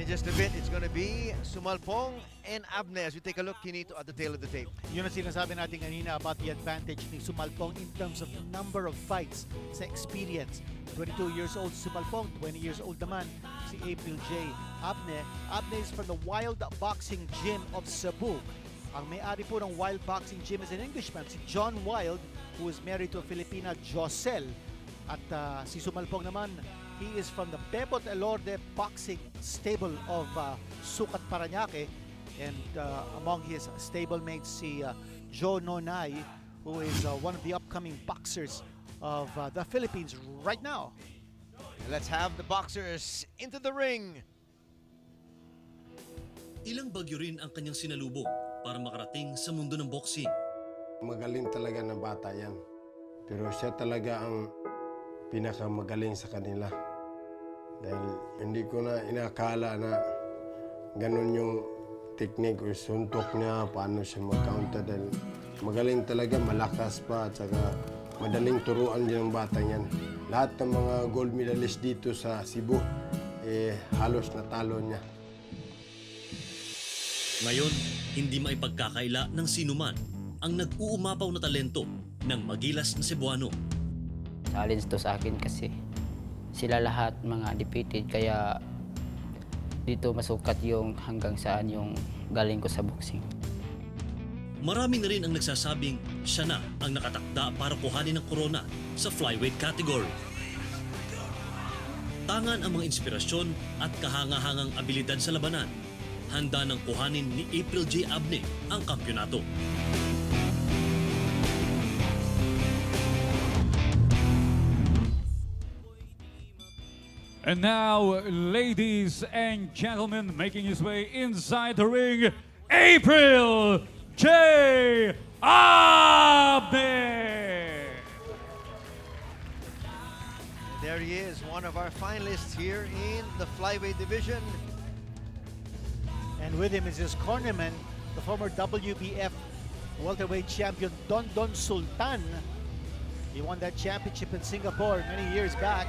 in just a bit, it's going to be Sumalpong and Abne as we take a look, Kinito, at the tail of the tape. Yun ang sinasabi natin kanina about the advantage ni Sumalpong in terms of number of fights sa experience. 22 years old si Sumalpong, 20 years old naman si April J. Abne. Abne is from the Wild Boxing Gym of Cebu. Ang may-ari po ng Wild Boxing Gym is an Englishman, si John Wild, who is married to a Filipina, Josel. At si Sumalpong naman, he is from the Bebot Elorde Boxing Stable of Sucat, Parañaque. And among his stablemates, si Joe Nonay, who is one of the upcoming boxers of the Philippines right now. Let's have the boxers into the ring. Ilang bagyo rin ang kanyang sinalubong para makarating sa mundo ng boxing. Magaling talaga na bata yan. Pero siya talaga ang pinakamagaling sa kanila. Dahil hindi ko na inakala na ganun yung technique o suntok niya, paano siya mag-counter. Dahil magaling talaga, malakas pa, at saka madaling turuan din ang bata yan. Lahat ng mga gold medalist dito sa Cebu, halos natalo niya. Ngayon, hindi maipagkakaila ng sinuman ang nag-uumapaw na talento ng magilas na Cebuano. Challenge to sa akin kasi sila lahat mga defeated, kaya dito masukat yung hanggang saan yung galing ko sa boxing. Marami na rin ang nagsasabing siya na ang nakatakda para kuhanin ng korona sa flyweight category. Tangan ang mga inspirasyon at kahangahangang abilidad sa labanan. Handa ng kuhanin ni April J. Abne ang kampyonato. And now, ladies and gentlemen, making his way inside the ring, April J. Abne! There he is, one of our finalists here in the flyweight division. And with him is his cornerman, the former WBF welterweight champion Don Sultan. He won that championship in Singapore many years back.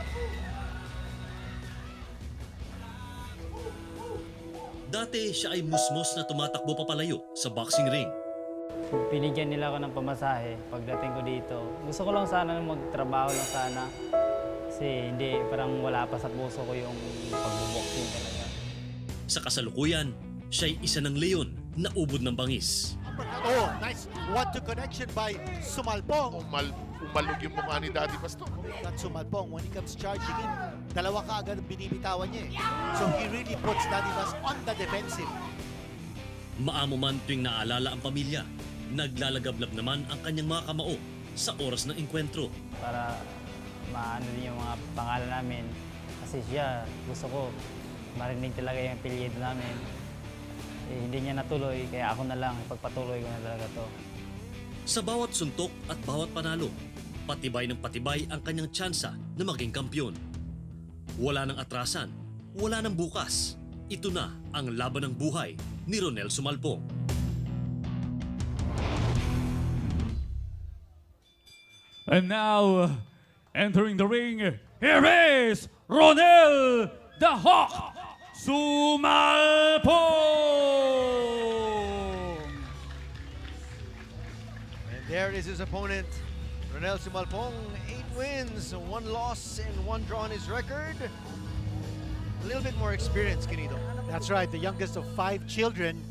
Dati siya ay musmos na tumatakbo papalayo sa boxing ring. Binigyan nila ako ng pamasahe pagdating ko dito. Gusto ko lang sana magtrabaho lang sana. Kasi hindi, parang wala pa sa puso ko yung pagbuboxing talaga. Sa kasalukuyan, siya'y isa ng leon na ubod ng bangis. Oh, nice 1-2 connection by Sumalpong. Umalog yung mukha ni Daddy Pastor. At Sumalpong, when he comes charging in, dalawa ka agad ang binibitawan niya. So he really puts Daddy Bas on the defensive. Maamo man tuwing naalala ang pamilya, naglalagablab naman ang kanyang mga kamao sa oras ng enkwentro. Para maano din yung mga pangalan namin. Kasi siya, gusto ko marinig talaga yung apelyido namin. Hindi niya natuloy, kaya ako na lang, ipagpatuloy ko na talaga to. Sa bawat suntok at bawat panalo, patibay ng patibay ang kanyang tsansa na maging kampyon. Wala nang atrasan, wala nang bukas. Ito na ang laban ng buhay ni Ronel Sumalpong. And now, entering the ring, here is Ronel the Hawk Sumalpong! And there is his opponent, Ronel Sumalpong, 8 wins, 1 loss, and 1 draw on his record. A little bit more experience, Kinito. That's right, the youngest of 5 children.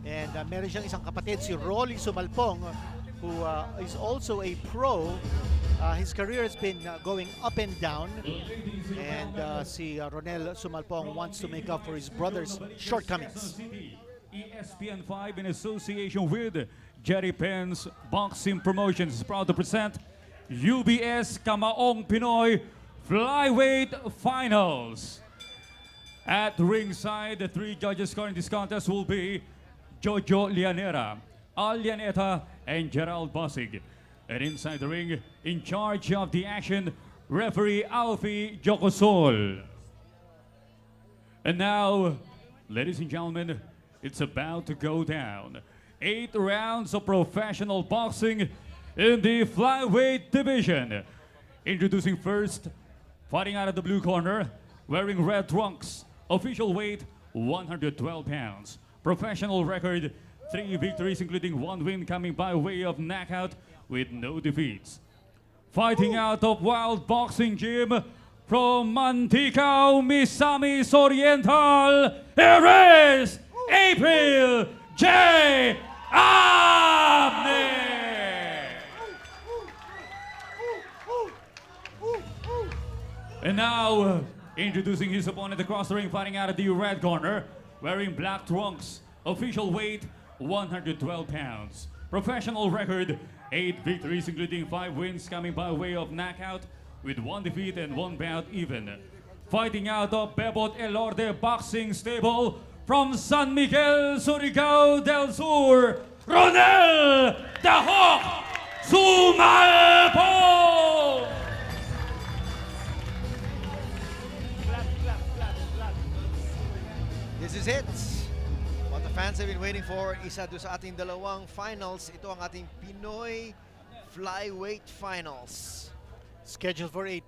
And meron siyang isang kapatid, si Rolly Sumalpong, who is also a pro. His career has been going up and down. And si Ronel Sumalpong wants to make up for his brother's shortcomings. ESPN 5 in association with Jerry Penn's Boxing Promotions is proud to present UBS Kamaong Pinoy Flyweight Finals. At ringside, the 3 judges scoring this contest will be Jojo Lianera, Al Lianeta, and Gerald Bosig. And inside the ring, in charge of the action, referee Alfie Jocosol. And now, ladies and gentlemen, it's about to go down. 8 rounds of professional boxing in the flyweight division. Introducing first, fighting out of the blue corner, wearing red trunks, official weight 112 pounds. Professional record, 3 victories including 1 win coming by way of knockout with no defeats. Fighting out of Wild Boxing Gym from Mantikau, Misamis Oriental, here is April J. Abne! And now, introducing his opponent across the ring, fighting out of the red corner, wearing black trunks, official weight 112 pounds. Professional record, 8 victories including 5 wins coming by way of knockout with 1 defeat and 1 bout even. Fighting out of Bebot Elorde Boxing Stable from San Miguel, Surigao del Sur, Ronel the Hawk Sumalpong! This is it. What the fans have been waiting for, isa doon sa ating dalawang finals. Ito ang ating Pinoy Flyweight Finals. Scheduled for 8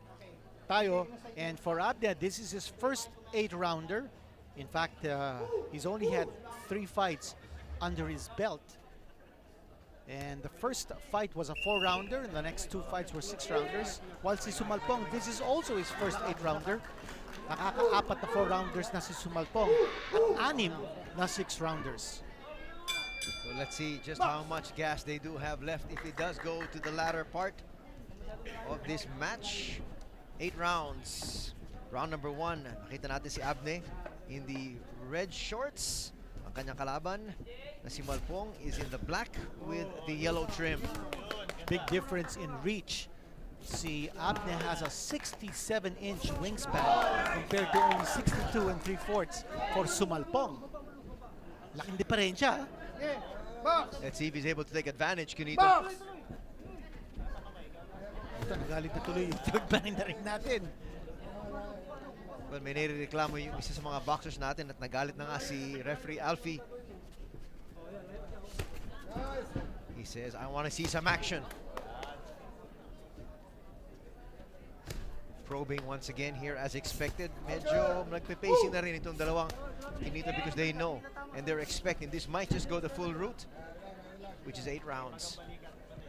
tayo. And for Abne, this is his first 8-rounder. In fact, he's only had 3 fights under his belt. And the first fight was a 4-rounder, and the next 2 fights were 6-rounders. While si Sumalpong, this is also his first 8-rounder. Nakaka-4 na 4-rounders na si Sumalpong at 6 na 6-rounders. So let's see just how much gas they do have left if it does go to the latter part of this match. 8 rounds. Round number 1, nakita natin si Abne in the red shorts. Ang kanyang kalaban na si Malpong is in the black with the yellow trim. Big difference in reach. Si Abne has a 67-inch wingspan compared to only 62 3/4 for Sumalpong. Laking diferensya. Let's see if he's able to take advantage, Kinito. Ito, nagalit na tuloy yung third man na rin natin. Well, may nireklamo yung isa sa mga boxers natin at nagalit na nga si referee Alfie. He says, I want to see some action. Probing once again here as expected. Medyo nagpe-pacing na rin itong dalawang Kinito because they know and they're expecting this might just go the full route, which is 8 rounds.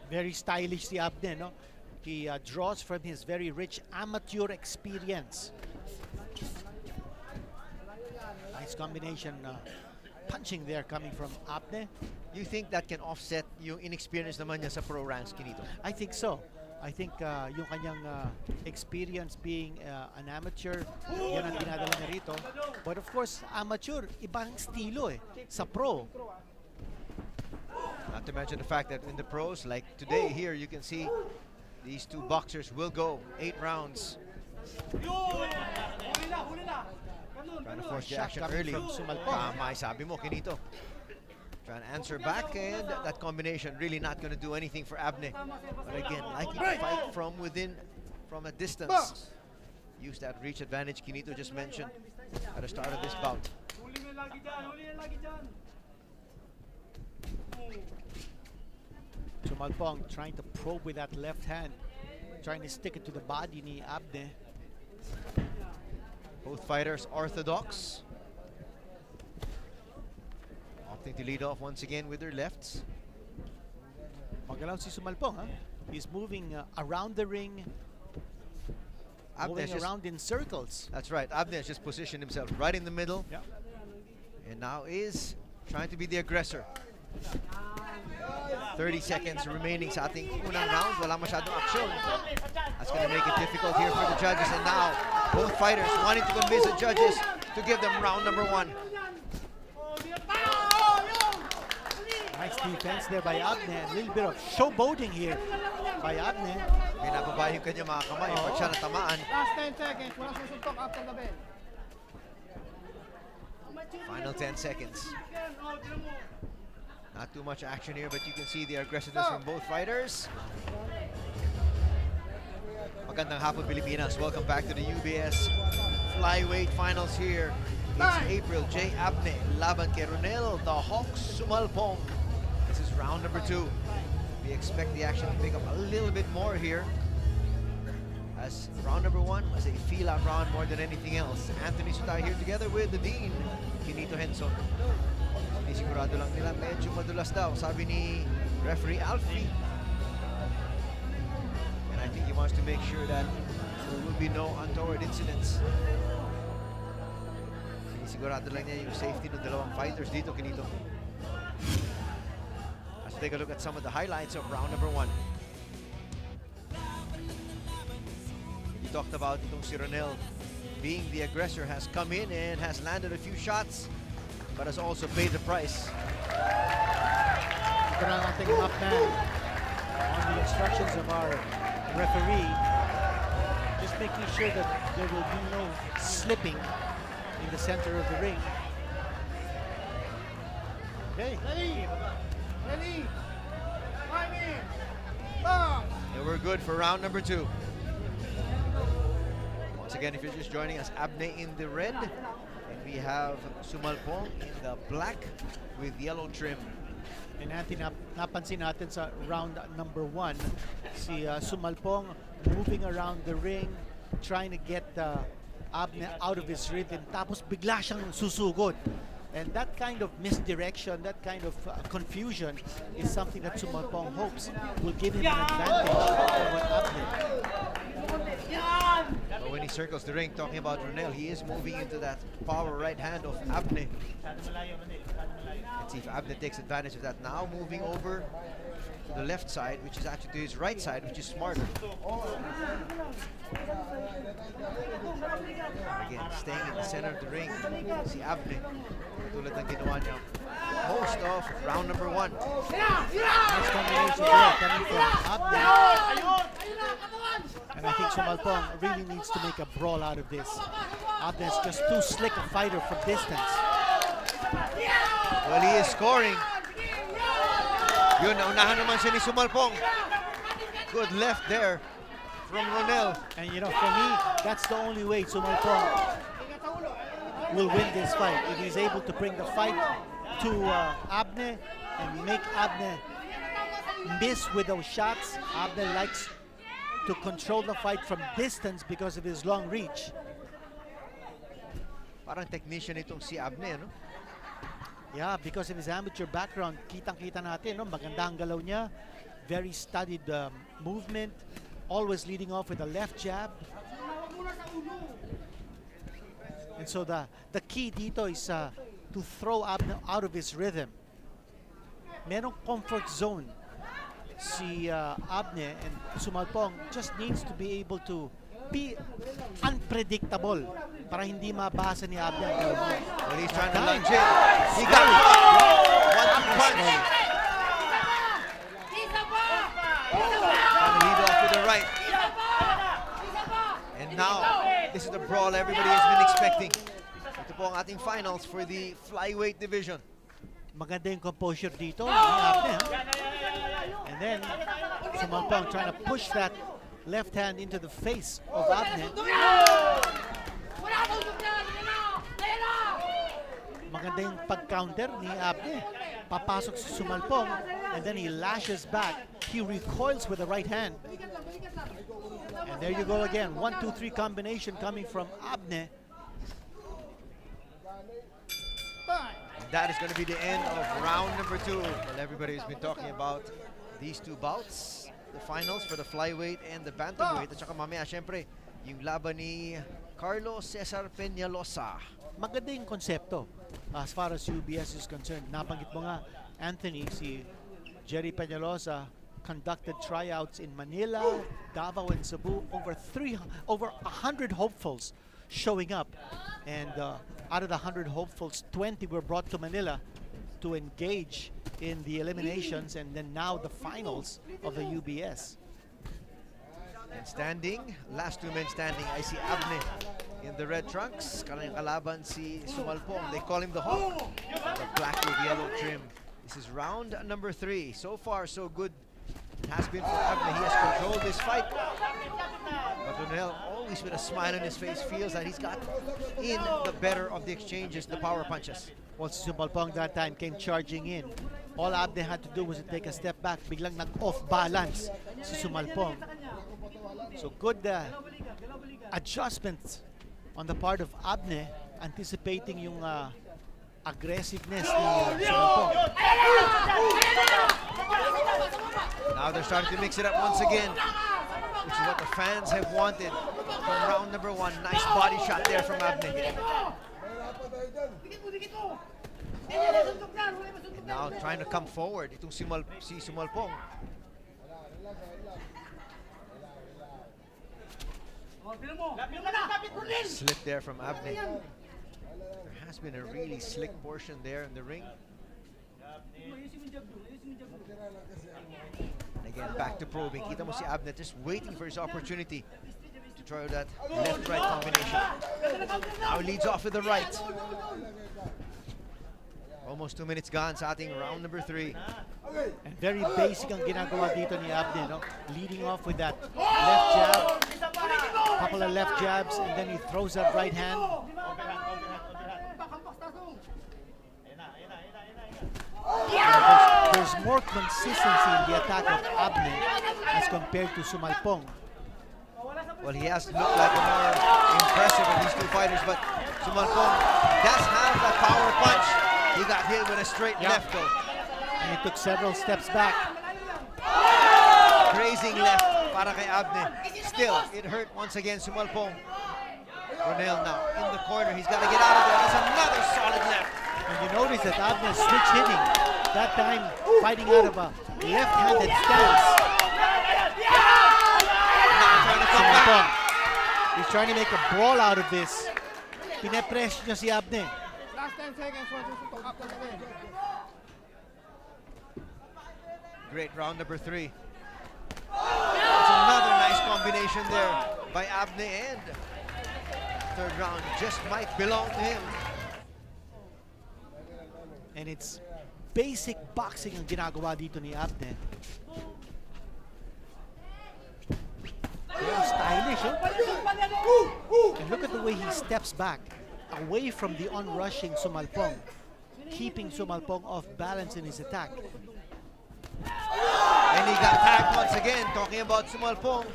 Very stylish si Abne, no? He draws from his very rich amateur experience. Nice combination punching there coming from Abne. You think that can offset yung inexperience naman niya sa pro ranks, Kinito? I think so. I think yung kanyang experience being an amateur, yan ang dinadala niya rito. But of course, amateur, ibang estilo eh, sa pro. Not to mention the fact that in the pros, like today here, you can see these 2 boxers will go 8 rounds. Trying to force the action early. Tama, sabi mo, Kinito. Trying to answer back, and that combination really not going to do anything for Abne. But again, liking to fight from within, from a distance. Use that reach advantage Kinito just mentioned at the start of this bout. Sumalpong trying to probe with that left hand, trying to stick it to the body ni Abne. Both fighters orthodox. Opting to lead off once again with their lefts. Magalaw si Sumalpong, huh? He's moving around the ring, moving around in circles. That's right. Abne has just positioned himself right in the middle. Yeah. And now is trying to be the aggressor. 30 seconds remaining sa ating unang round. Wala masyadong aksyon. That's going to make it difficult here for the judges. And now, both fighters wanting to convince the judges to give them round number 1. Nice defense there by Abne. A little bit of showboating here by Abne. Binababa yung kanya mga kamay. Pag siya natamaan. Last 10 seconds. Walang susuntok after the bell. Final 10 seconds. Not too much action here, but you can see the aggressiveness from both fighters. Magandang hapon, Pilipinas. Welcome back to the UBS Flyweight Finals here. It's April J. Abne laban kay Ronel the Hawk Sumalpong. This is round number 2. We expect the action to pick up a little bit more here as round number 1 was a feel-out round more than anything else. Anthony Sutay here together with the Dean, Kinito Henson. Hindi sigurado lang nila, medyo madulas daw, sabi ni referee Alfie. And I think he wants to make sure that there will be no untoward incidents. Sigurado lang niya yung safety ng dalawang fighters dito, Kinito. Let's take a look at some of the highlights of round number 1. We talked about itong si Ronel being the aggressor, has come in and has landed a few shots, but has also paid the price. Ito na ang ating up man on the instructions of our referee. Just making sure that there will be no slipping in the center of the ring. Okay. Ready? Ready? Timing! Bang! And we're good for round number 2. Once again, if you're just joining us, Abne in the red, and we have Sumalpong in the black with yellow trim. And Anthony, napansin natin sa round number 1, si Sumalpong moving around the ring, trying to get Abne out of his rhythm, tapos bigla siyang susugod. And that kind of misdirection, that kind of confusion is something that Sumalpong hopes will give him an advantage over Abne. But when he circles the ring, talking about Ronel, he is moving into that power right hand of Abne. Let's see if Abne takes advantage of that now, moving over to the left side, which is actually to his right side, which is smarter. Again, staying in the center of the ring, si Abne, tulad ng ginawa niya most of round number 1. Next combination there coming from Abne. And I think Sumalpong really needs to make a brawl out of this. Abne is just too slick a fighter from distance. Well, he is scoring. Yun, naunahan naman siya ni Sumalpong. Good left there from Ronel. And you know, for me, that's the only way Sumalpong will win this fight. If he's able to bring the fight to Abne and make Abne miss with those shots. Abne likes to control the fight from distance because of his long reach. Parang technician itong si Abne, no? Yeah, because of his amateur background, kitang-kita natin, no? Maganda ang galaw niya. Very studied movement. Always leading off with a left jab. And so the key dito is to throw Abne out of his rhythm. Merong comfort zone si Abne, and Sumalpong just needs to be able to be unpredictable para hindi mabasa ni Abne ang galaw niya. Well, he's trying to lunge in. He got it. 1-2 punch. Trying to lead off with the right. And now, this is the brawl everybody has been expecting. Ito po ang ating finals for the flyweight division. Maganda yung composure dito ni Abne, ha? And then, Sumalpong trying to push that left hand into the face of Abne. Maganda yung pag-counter ni Abne. Papasok si Sumalpong, and then he lashes back. He recoils with the right hand. And there you go again. 1-2-3 combination coming from Abne. That is going to be the end of round number 2. Well, everybody has been talking about these two bouts, the finals for the flyweight and the bantamweight. At saka mamaya, syempre, yung laban ni Carlos Cesar Peñalosa. Maganda yung konsepto as far as UBS is concerned. Nabanggit mo nga, Anthony, si Jerry Peñalosa conducted tryouts in Manila, Davao, and Cebu. Over 100 hopefuls showing up. And out of the 100 hopefuls, 20 were brought to Manila to engage in the eliminations and then now the finals of the UBS. And standing, last 2 men standing, I see Abne in the red trunks. Kanyang kalaban si Sumalpong. They call him the Hawk. The black with yellow trim. This is round number 3. So far, so good. It has been for Abne. He has controlled this fight. But Ronel, always with a smile on his face, feels that he's got in the better of the exchanges, the power punches. Well, Sumalpong that time came charging in. All Abne had to do was to take a step back. Biglang nag-off balance si Sumalpong. So good adjustments on the part of Abne, anticipating yung aggressiveness ni Sumalpong. Now they're starting to mix it up once again, which is what the fans have wanted from round number 1. Nice body shot there from Abne. And now trying to come forward, itong si Sumalpong. Slip there from Abne. There has been a really slick portion there in the ring. And again, back to probing. Kita mo si Abne just waiting for his opportunity to try that left-right combination. Now leads off with the right. Almost 2 minutes gone sa ating round number 3. And very basic ang ginagawa dito ni Abne, no? Leading off with that left jab, couple of left jabs, and then he throws that right hand. There's more consistency in the attack of Abne as compared to Sumalpong. Well, he has looked like a more impressive of these two fighters, but Sumalpong does have that power punch. He got hit with a straight left though. And he took several steps back. Grazing left para kay Abne. Still, it hurt once again Sumalpong. Ronel now in the corner. He's got to get out of there. That's another solid left. And you notice that Abne switch hitting. That time fighting out of a left-handed stance. Now trying to come back. Sumalpong, he's trying to make a brawl out of this. Pinepress niya si Abne. Last 10 seconds, 1, 2, 3, after the game. Great round number 3. That's another nice combination there by Abne, and third round just might belong to him. And it's basic boxing ang ginagawa dito ni Abne. Very stylish, huh? And look at the way he steps back, away from the onrushing Sumalpong, keeping Sumalpong off balance in his attack. And he got tagged once again, talking about Sumalpong.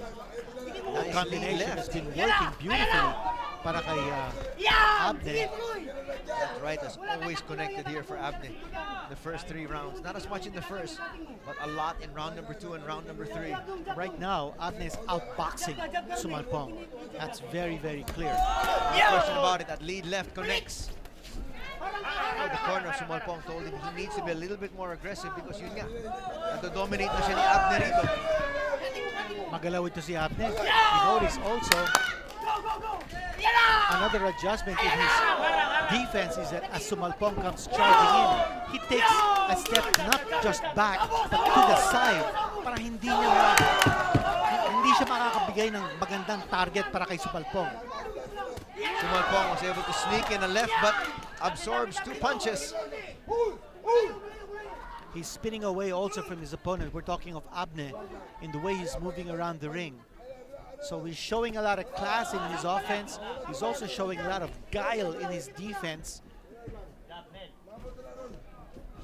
The Nice combination lean has left. been working beautifully para kay Abne. That right has always connected here for Abne. The first 3 rounds. Not as much in the first, but a lot in round number 2 and round number 3. Right now, Abne is outboxing Sumalpong. That's very, very clear. No question about it. That lead left connects. Now the corner of Sumalpong told him he needs to be a little bit more aggressive because yun nga, nado-dominate na siya ni Abne rito. Magalaw ito si Abne. You notice also another adjustment in his defense is that as Sumalpong comes charging in, he takes a step not just back but to the side para hindi siya makakabigay ng magandang target para kay Sumalpong. Sumalpong was able to sneak in a left but absorbs 2 punches. He's spinning away also from his opponent. We're talking of Abne in the way he's moving around the ring. So he's showing a lot of class in his offense. He's also showing a lot of guile in his defense.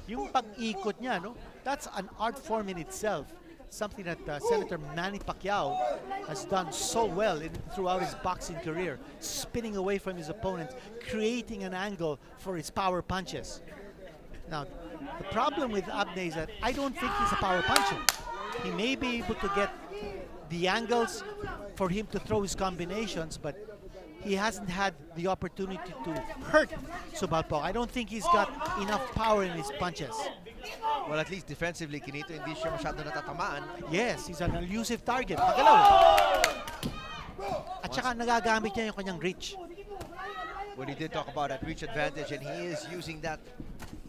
Yung pag-ikot niya, no? That's an art form in itself. Something that Senator Manny Pacquiao has done so well throughout his boxing career. Spinning away from his opponent, creating an angle for his power punches. Now, the problem with Abne is that I don't think he's a power puncher. He may be able to get the angles for him to throw his combinations, but he hasn't had the opportunity to hurt Sumalpong. I don't think he's got enough power in his punches. Well, at least defensively, Kinito, hindi siya masyado natatamaan. Yes, he's an elusive target. Magalaw. At saka nagagamit niya yung kanyang reach. When he did talk about that reach advantage, and he is using that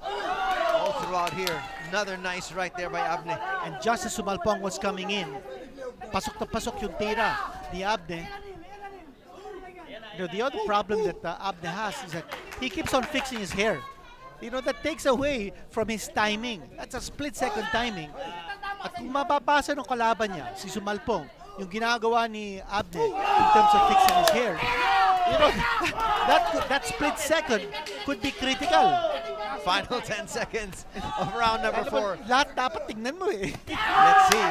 all throughout here. Another nice right there by Abne. And just as Sumalpong was coming in, pasok na pasok yung tira ni Abne. You know, the other problem that Abne has is that he keeps on fixing his hair. You know, that takes away from his timing. That's a split-second timing. At kung mababasa ng kalaban niya, si Sumalpong, yung ginagawa ni Abne in terms of fixing his hair, you know, that split second could be critical. Final 10 seconds of round number 4. Lahat dapat tingnan mo eh. Let's see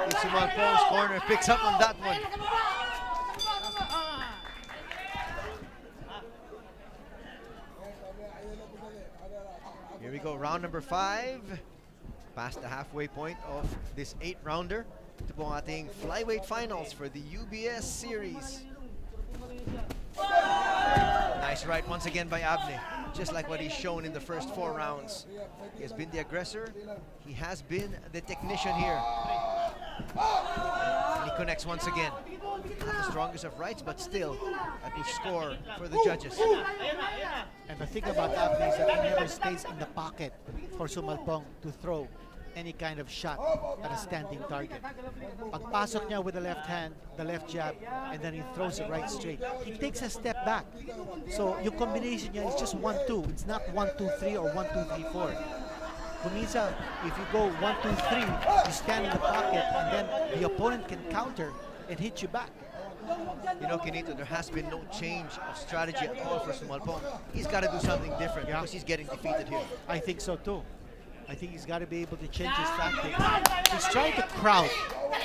if Sumalpong's corner picks up on that one. Here we go, round number 5. Past the halfway point of this 8-rounder. Ito po ang ating flyweight finals for the UBS series. Nice right once again by Abne. Just like what he's shown in the first 4 rounds. He has been the aggressor. He has been the technician here. And he connects once again. Not the strongest of rights, but still a good score for the judges. And the thing about Abne is that he never stays in the pocket for Sumalpong to throw any kind of shot at a standing target. Pagpasok niya with the left hand, the left jab, and then he throws it right straight. He takes a step back. So yung combination niya is just 1-2. It's not 1-2-3 or 1-2-3-4. Kumisa, if you go 1-2-3, you stand in the pocket and then the opponent can counter and hit you back. You know, Kinito, there has been no change of strategy at all for Sumalpong. He's got to do something different because he's getting defeated here. I think so too. I think he's got to be able to change his tactics. He's trying to crowd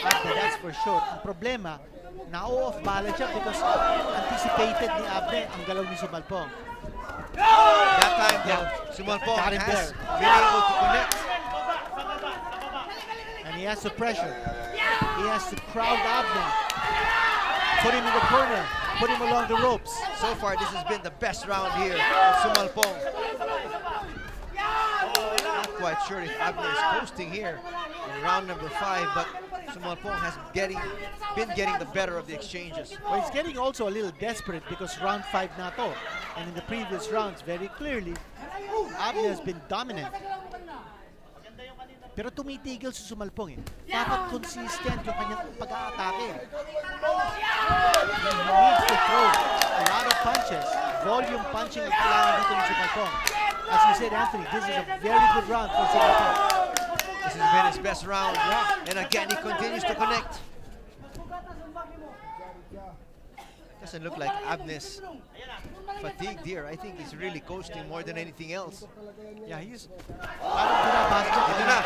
Abne, that's for sure. Ang problema, na-off balance siya because anticipated ni Abne ang galaw ni Sumalpong. That time, though, Sumalpong Got him has there. been able to connect. And he has to pressure. He has to crowd Abne. Put him in the corner. Put him along the ropes. So far, this has been the best round here of Sumalpong. Not quite sure if Abne is coasting here in round number 5, but Sumalpong has been getting the better of the exchanges. Well, he's getting also a little desperate because round 5 na to. And in the previous rounds, very clearly, Abne has been dominant. Pero tumitigil si Sumalpong eh. Dapat consistent yung kanyang pag-aatake. He needs to throw a lot of punches. Volume punching ang kailangan dito ni Sumalpong. As you said, Anthony, this is a very good round for Sumalpong. This has been his best round. And again, he continues to connect. Doesn't look like Abne's fatigued here. I think he's really coasting more than anything else. Yeah, he's... Ito na.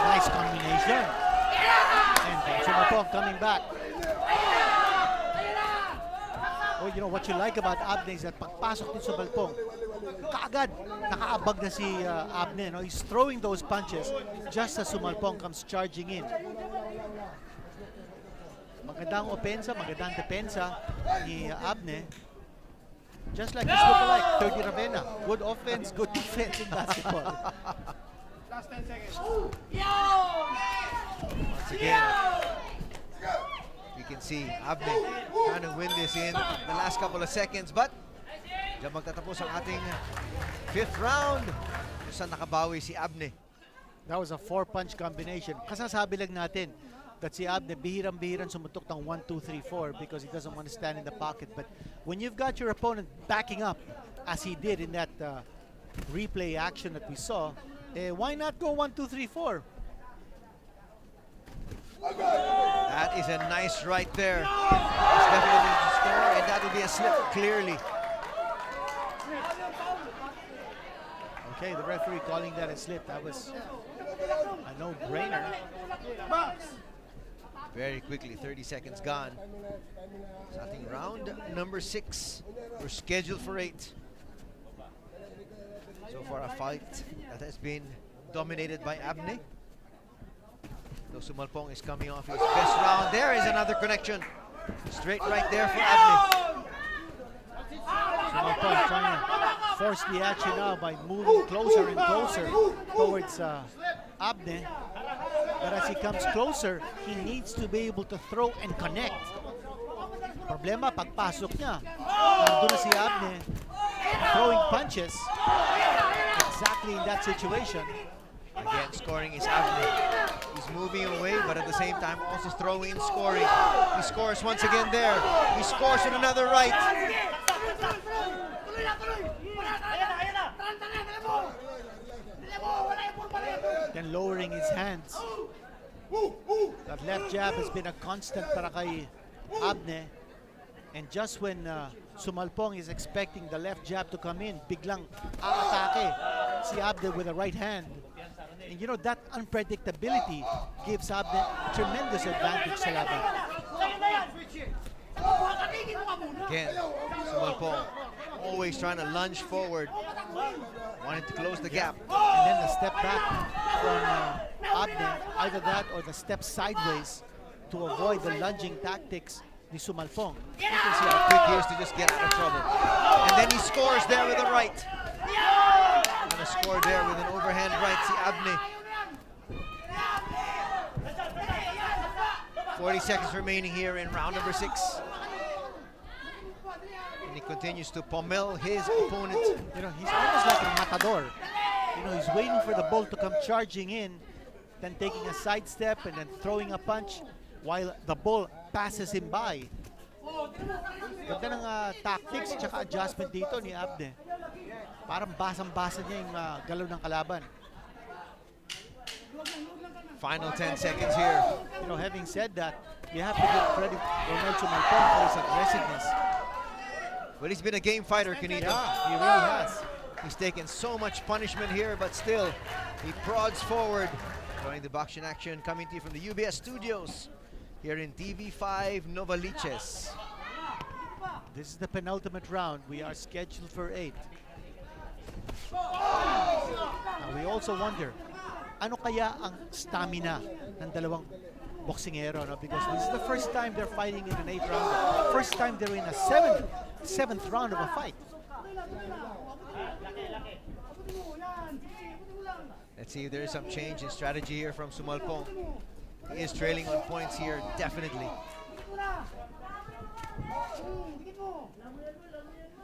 Nice combination. And Sumalpong coming back. Oh, you know what you like about Abne is that pagpasok ni Sumalpong, kaagad nakaabag na si Abne. No? He's throwing those punches just as Sumalpong comes charging in. Magandang opensa, magandang depensa ni Abne. Just like his lookalike, 30 Ravenna. Good offense, good defense in basketball. Last 10 seconds. Once again, we can see Abne trying to win this in the last couple of seconds, but diyan magtatapos ang ating 5th round kung saan nakabawi si Abne. That was a 4-punch combination. Kasasabi lang natin that si Abne bihirang-bihirang sumutok ng 1, 2, 3, 4 because he doesn't want to stand in the pocket. But when you've got your opponent backing up, as he did in that replay action that we saw, why not go 1, 2, 3, 4? That is a nice right there. It's definitely the score, and that will be a slip clearly. Okay, the referee calling that a slip. That was a no-brainer. Very quickly, 30 seconds gone. So I think round number 6. We're scheduled for 8. So far, a fight that has been dominated by Abne. Though Sumalpong is coming off his best round. There is another connection. Straight right there for Abne. Sumalpong trying to force the action now by moving closer and closer towards Abne. But as he comes closer, he needs to be able to throw and connect. Problema, pagpasok niya, nandun na si Abne throwing punches. Exactly in that situation. Again, scoring is Abne. He's moving away, but at the same time also throwing and scoring. He scores once again there. He scores with another right. Then lowering his hands. That left jab has been a constant para kay Abne. And just when Sumalpong is expecting the left jab to come in, biglang aatake si Abne with a right hand. And you know, that unpredictability gives Abne tremendous advantage sa laban. Again, Sumalpong always trying to lunge forward, wanting to close the gap. And then the step back from Abne, either that or the step sideways to avoid the lunging tactics ni Sumalpong. You can see how quick he is to just get out of trouble. And then he scores there with a right. Gonna score there with an overhand right, si Abne. 40 seconds remaining here in round number 6. And he continues to pommel his opponent. You know, he's almost like a matador. You know, he's waiting for the ball to come charging in, then taking a sidestep and then throwing a punch while the ball passes him by. Ganda ng tactics at adjustment dito ni Abne. Parang basang-basa niya yung galaw ng kalaban. Final 10 seconds here. You know, having said that, you have to give credit to Ronel Sumalpong for his aggressiveness. Well, he's been a game fighter, Canito. Yeah, he really has. He's taken so much punishment here, but still, he prods forward. Joining the boxing action, coming to you from the UBS studios here in TV5 Novaliches. This is the penultimate round. We are scheduled for 8. Now, we also wonder, ano kaya ang stamina ng dalawang boksingero, no? Because this is the first time they're fighting in an 8th round. First time they're in a seventh round of a fight. Let's see if there is some change in strategy here from Sumalpong. He is trailing on points here, definitely.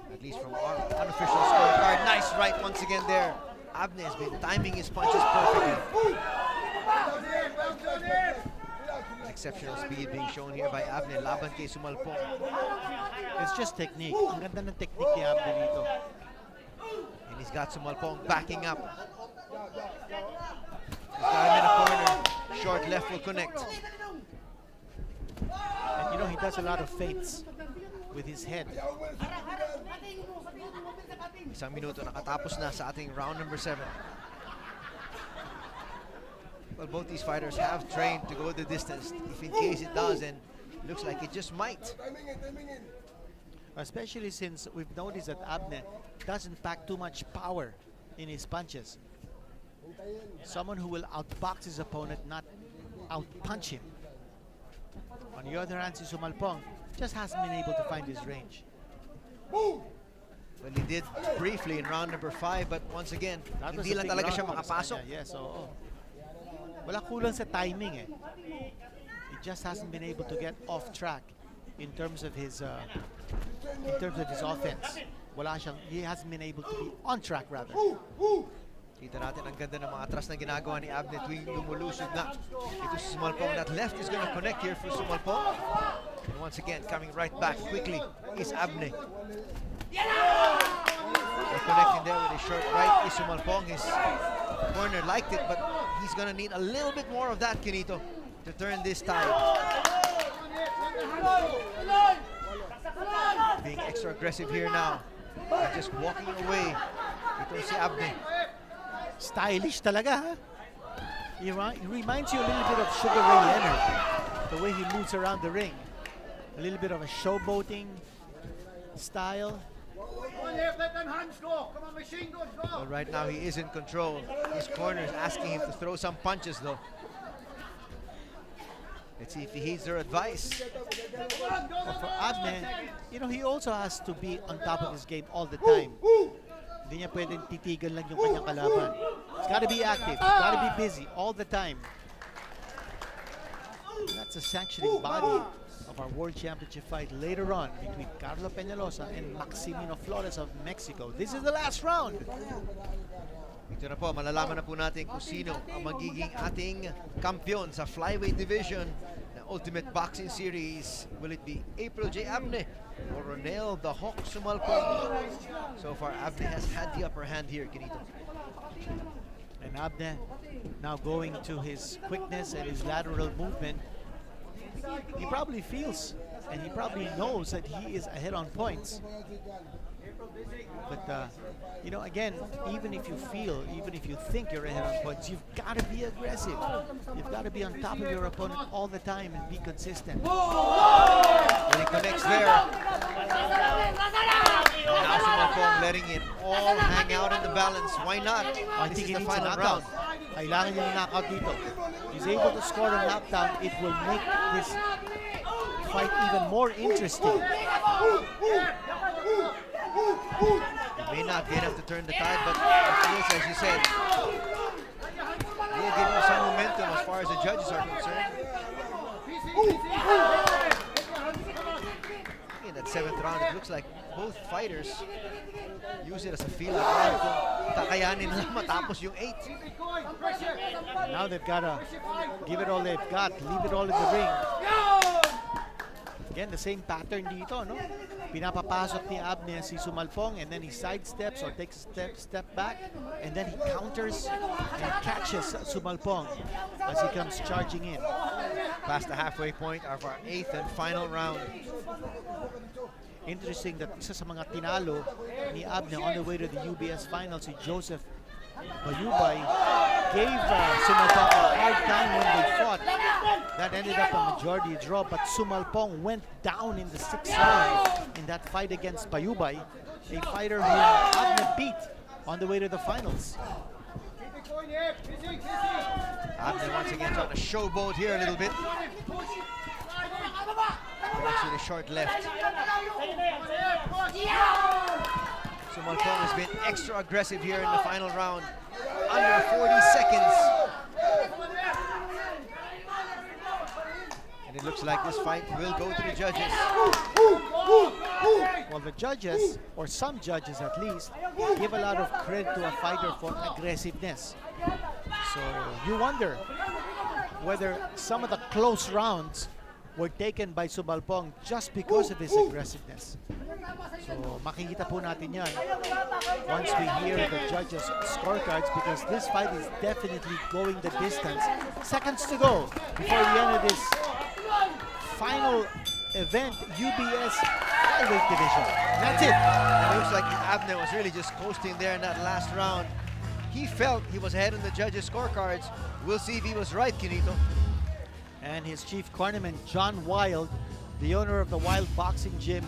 At least from our unofficial scorecard. Nice right once again there. Abne has been timing his punches perfectly. Exceptional speed being shown here by Abne. Laban kay Sumalpong. It's just technique. Ang ganda ng technique ni Abne dito. And he's got Sumalpong backing up. He's got him in a corner. Short left will connect. And you know, he does a lot of feints with his head. Isang minuto nakatapos na sa ating round number 7. Well, both these fighters have trained to go the distance. If in case it does, and looks like it just might. Especially since we've noticed that Abne doesn't pack too much power in his punches. Someone who will outbox his opponent, not outpunch him. On the other hand, si Sumalpong just hasn't been able to find his range. Well, he did briefly in round number 5, but once again, That was hindi a lang big talaga round siya para sa makapasok. kanya. Yes, oo. Wala kulang sa timing eh. He just hasn't been able to get off track in terms of his offense. He hasn't been able to be on track rather. Kita natin ang ganda ng mga atras na ginagawa ni Abne tuwing lumulusog na. Ito si Sumalpong. That left is going to connect here for Sumalpong. And once again, coming right back quickly is Abne. They're connecting there with a short right is Sumalpong. His corner liked it, but he's going to need a little bit more of that, Kinito, to turn this tide. Being extra aggressive here now. And just walking away. Ito si Abne. Stylish talaga, ha? He reminds you a little bit of Sugar Ray Leonard, the way he moves around the ring. A little bit of a showboating style. Well, right now he is in control. His corner is asking him to throw some punches, though. Let's see if he heeds their advice. But for Abne, you know, he also has to be on top of his game all the time. Hindi niya pwedeng titigan lang yung kanyang kalaban. He's got to be active. He's got to be busy all the time. And that's a sanctioning body of our World Championship fight later on between Carlo Peñalosa and Maximino Flores of Mexico. This is the last round. Ito na po, malalaman na po natin kung sino ang magiging ating kampiyon sa flyweight division ng Ultimate Boxing Series. Will it be April J. Abne or Ronel the Hawk Sumalpong? So far, Abne has had the upper hand here, Kinito. And Abne now going to his quickness and his lateral movement. he probably feels and he probably knows that he is ahead on points. But you know, again, even if you think you're ahead on points, you've got to be aggressive. You've got to be on top of your opponent all the time and be consistent. When he connects there. Now Sumalpong letting it all hang out in the balance. Why not? I This think is he the needs a final knockout. round. Kailangan niya ng knockout dito. He's able to score a knockdown. It will make this fight even more interesting. It may not be enough to turn the tide, but it is, as you said, will give him some momentum as far as the judges are concerned. In that 7th round, it looks like both fighters use it as a feeling round kung kakayanin lang matapos yung 8. Now they've got to give it all they've got, leave it all in the ring. Again, the same pattern dito, no? Pinapapasok ni Abne si Sumalpong and then he sidesteps or takes a step back and then he counters and catches Sumalpong as he comes charging in. Past the halfway point of our 8th and final round. Interesting that isa sa mga tinalo ni Abne on the way to the UBS final, si Joseph Bayubay, gave Sumalpong a hard time when they fought. That ended up a majority draw, but Sumalpong went down in the 6th round in that fight against Bayubay, a fighter who Abne beat on the way to the finals. Abne once again trying to showboat here a little bit. Actually short left. Sumalpong has been extra aggressive here in the final round. Under 40 seconds. And it looks like this fight will go to the judges. Well, the judges, or some judges at least, give a lot of credit to a fighter for aggressiveness. So you wonder whether some of the close rounds were taken by Sumalpong just because of his aggressiveness. So makikita po natin yan once we hear the judges' scorecards, because this fight is definitely going the distance. Seconds to go before the end of this final event, UBS flyweight division. That's it. It looks like Abne was really just coasting there in that last round. He felt he was ahead on the judges' scorecards. We'll see if he was right, Kinito. And his chief cornerman, John Wild, the owner of the Wild Boxing Gym,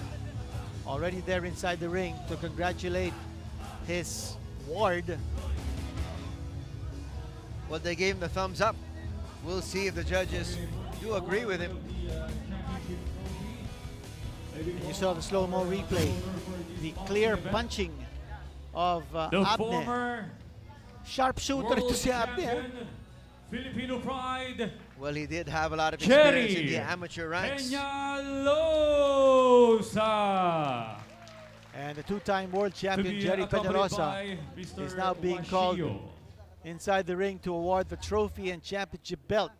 already there inside the ring to congratulate his ward. Well, they gave him the thumbs up. We'll see if the judges do agree with him. You saw the slow-mo replay, the clear punching of The Abne. former Sharpshooter to world si Abne. champion, Filipino pride, Well, he did have a lot of experience in Jerry the amateur ranks. Peñalosa. And the two-time world To champion be Jerry accompanied Peñalosa by Mr. is now being called Washio. inside the ring to award the trophy and championship belt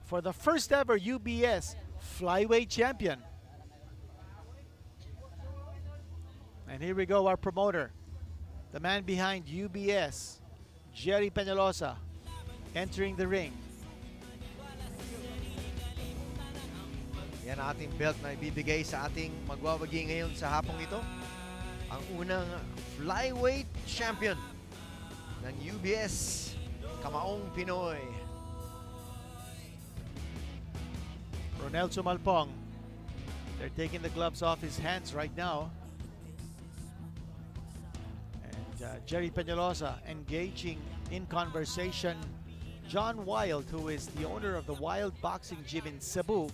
for the first ever UBS flyweight champion. And here we go, our promoter, the man behind UBS, Jerry Peñalosa, entering the ring. Yan ang ating belt na ibibigay sa ating magwawagi ngayon sa hapong ito. Ang unang flyweight champion ng UBS, Kamaong Pinoy. Ronel Sumalpong. They're taking the gloves off his hands right now. And Jerry Peñalosa engaging in conversation. John Wild, who is the owner of the Wild Boxing Gym in Cebu.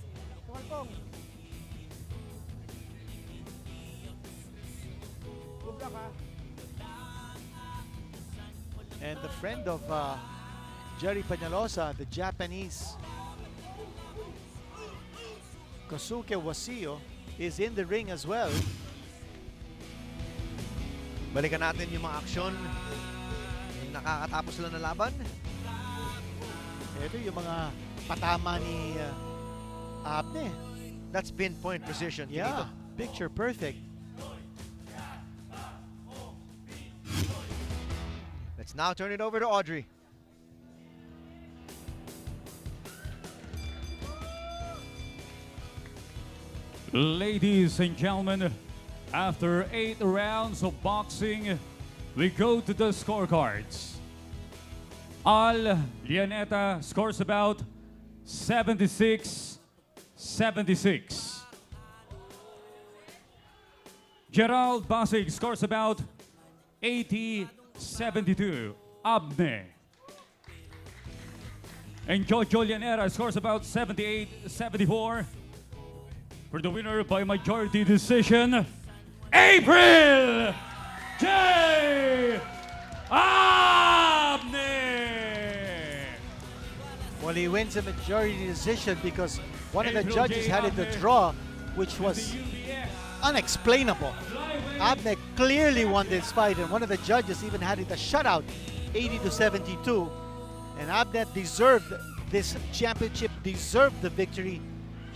And the friend of Jerry Peñalosa, the Japanese Kosuke Wasio, is in the ring as well. Balikan natin yung mga aksyon. Yung nakakatapos lang na laban. Ito yung mga patama ni Abne. That's pinpoint precision. Yeah, Kinito. picture perfect. Let's now turn it over to Audrey. Ladies and gentlemen, after 8 rounds of boxing, we go to the scorecards. Al Lianeta scores about 76-76. Gerald Basig scores about 80-72. Abne. And Jojo Lianera scores about 78-74. For the winner by majority decision, April J. Abne! Well, he wins a majority decision because one of the April judges J. had it to Abne. draw, which was unexplainable. Abne clearly won this fight, and one of the judges even had it a shutout, 80-72. And Abne deserved this championship, deserved the victory.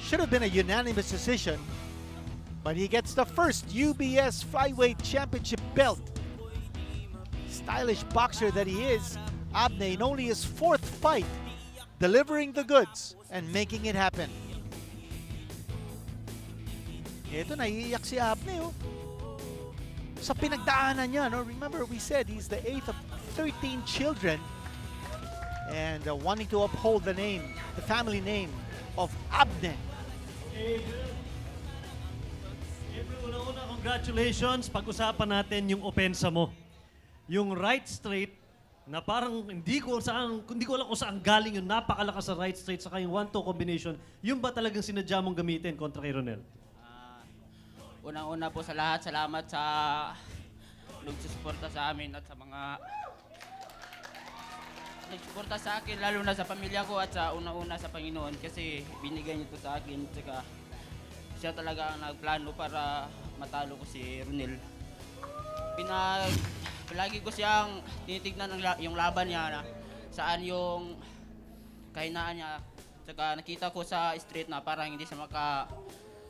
Should have been a unanimous decision, but he gets the first UBS Flyweight Championship belt. Stylish boxer that he is, Abne in only his 4th fight, delivering the goods and making it happen. Ito, naiiyak si Abne, oh. Sa pinagdaanan niya, no? Remember, we said he's the 8th of 13 children, and wanting to uphold the name, the family name of Abne. April, una-una, congratulations. Pag-usapan natin yung opensa mo. Yung right straight, na parang hindi ko alam kung saan galing yung napakalakas sa right straight saka yung 1-2 combination. Yung ba talagang sinadya mong gamitin kontra kay Ronel? Unang-una po sa lahat, salamat sa nagsusuporta sa amin at sa mga nagsuporta sa akin, lalo na sa pamilya ko at sa una-una sa Panginoon kasi binigay niyo to sa akin. Tsaka siya talaga ang nagplano para matalo ko si Ronel. Palagi ko siyang tinitignan yung laban niya na saan yung kahinaan niya. Tsaka nakita ko sa street na parang hindi siya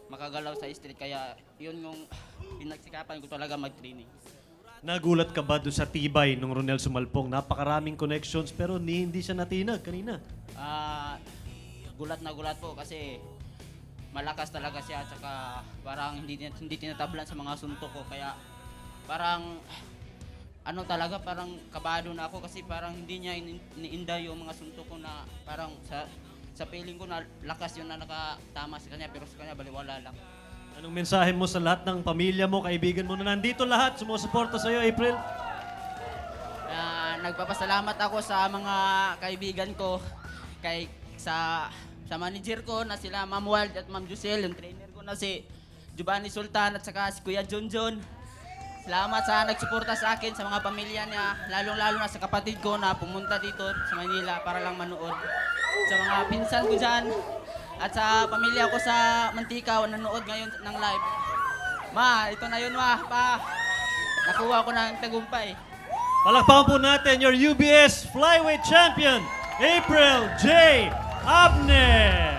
makagalaw sa street, kaya yun yung pinagsikapan ko talaga mag-training. Nagulat ka ba doon sa tibay ng Ronel Sumalpong? Napakaraming connections pero hindi siya natinag kanina. Gulat na gulat po kasi malakas talaga siya, tsaka parang hindi tinatablan sa mga suntok ko, kaya parang parang kabado na ako kasi parang hindi niya iniinda yung mga suntok ko na parang sa feeling ko na lakas yun na nakatama sa kanya, pero sa kanya baliwala lang. Anong mensahe mo sa lahat ng pamilya mo, kaibigan mo na nandito lahat, sumusuporta sa iyo, April? Nagpapasalamat ako sa mga kaibigan ko, sa manager ko na sila Ma'am Wild at Ma'am Jusel, yung trainer ko na si Giovanni Sultan at saka si Kuya Junjun. Salamat sa nagsuporta sa akin, sa mga pamilya niya, lalong-lalo na sa kapatid ko na pumunta dito sa Manila para lang manood. Sa mga pinsan ko dyan, at sa pamilya ko sa Mantika, nanood ngayon ng live. Ma, ito na yun, ma. Pa, nakuha ko ng tagumpay. Palakpakan po natin your UBS Flyweight Champion, April J. Abne!